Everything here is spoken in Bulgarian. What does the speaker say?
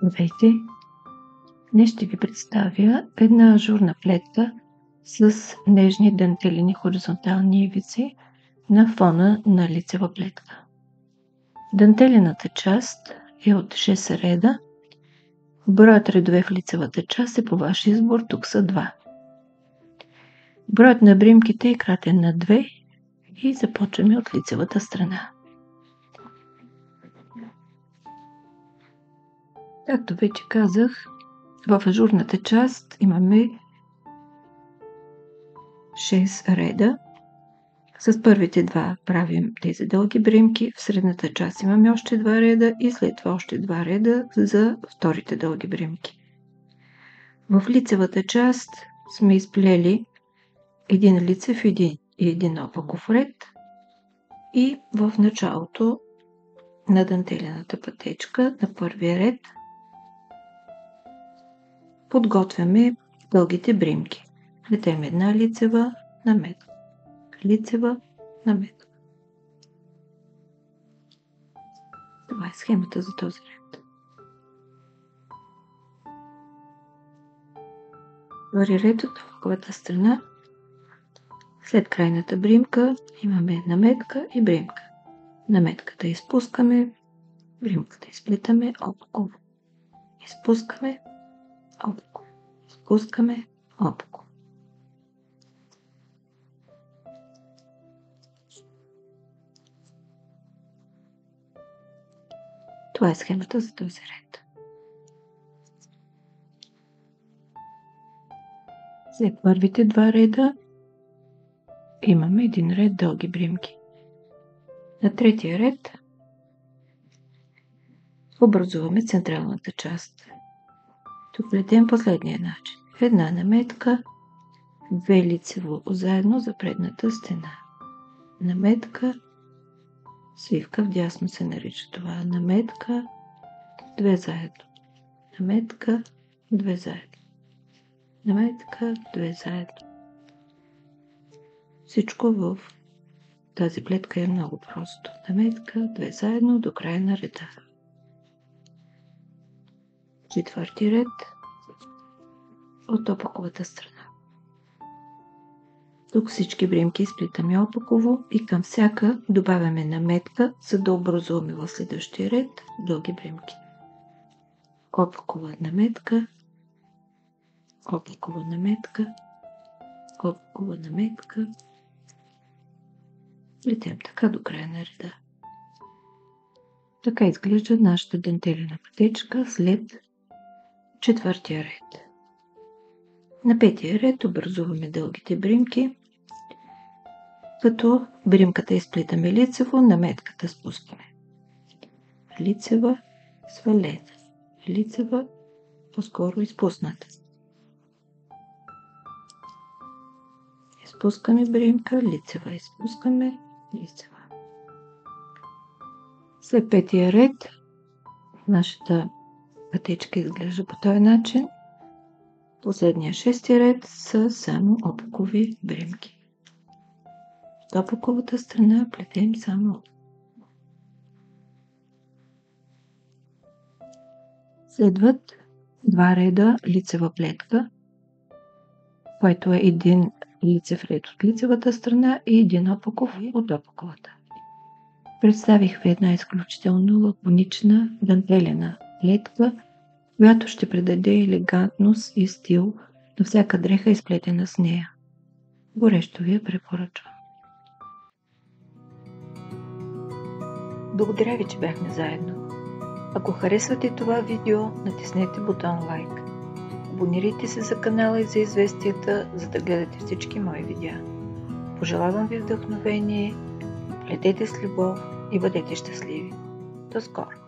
Здравейте! Днес ще ви представя една ажурна плетка с нежни дантелини хоризонтални ивици на фона на лицева плетка. Дантелената част е от 6 реда. Броят редове в лицевата част е по ваш избор, тук са 2. Броят на бримките е кратен на 2 и започваме от лицевата страна. Както вече казах, в ажурната част имаме 6 реда. С първите 2 правим тези дълги бримки, в средната част имаме още 2 реда и след това още 2 реда за вторите дълги бримки. В лицевата част сме изплели един лицев и един опаков ред и в началото на дантелената пътечка на първия ред подготвяме дългите бримки. Плетем една лицева наметка, лицева наметка. Това е схемата за този ред. Втори ред от опаковата страна. След крайната бримка имаме наметка и бримка. Наметката изпускаме, бримката изплитаме, опаково. Изпускаме, опаково. Изпускаме, опаково. Това е схемата за този ред. След първите 2 реда имаме един ред дълги бримки. На третия ред образуваме централната част. Тук плетем последния начин. Една наметка, 2 лицево заедно за предната стена. Наметка, свивка вдясно се нарича това. Наметка, 2 заедно. Наметка, 2 заедно. Наметка, 2 заедно. Всичко в тази плетка е много просто. Наметка, 2 заедно до края на реда. Четвърти ред от опаковата страна. Тук всички бримки изплитаме опаково и към всяка добавяме наметка, за да образуваме в следващия ред дълги бримки. Опакова наметка, опакова наметка, опакова наметка. Плетем така до края на реда. Така изглежда нашата дантелена пътечка след четвъртия ред. На петия ред образуваме дългите бримки, като бримката изплитаме лицево, наметката спускаме. Лицева, свалена. Лицева, по-скоро изпусната. Изпускаме бримка, лицева, изпускаме, лицева. След петия ред нашата пътечка изглежда по този начин. Последния 6 ред са само опакови бримки. От опаковата страна плетем само. Следват 2 реда лицева плетка, който е един лицев ред от лицевата страна и един опаков от опаковата. Представих ви една изключително лаконична дантелена плетка, която ще придаде елегантност и стил на всяка дреха, изплетена с нея. Горещо ви я препоръчвам. Благодаря ви, че бяхме заедно. Ако харесвате това видео, натиснете бутон лайк. Абонирайте се за канала и за известията, за да гледате всички мои видеа. Пожелавам ви вдъхновение, плетете с любов и бъдете щастливи. До скоро!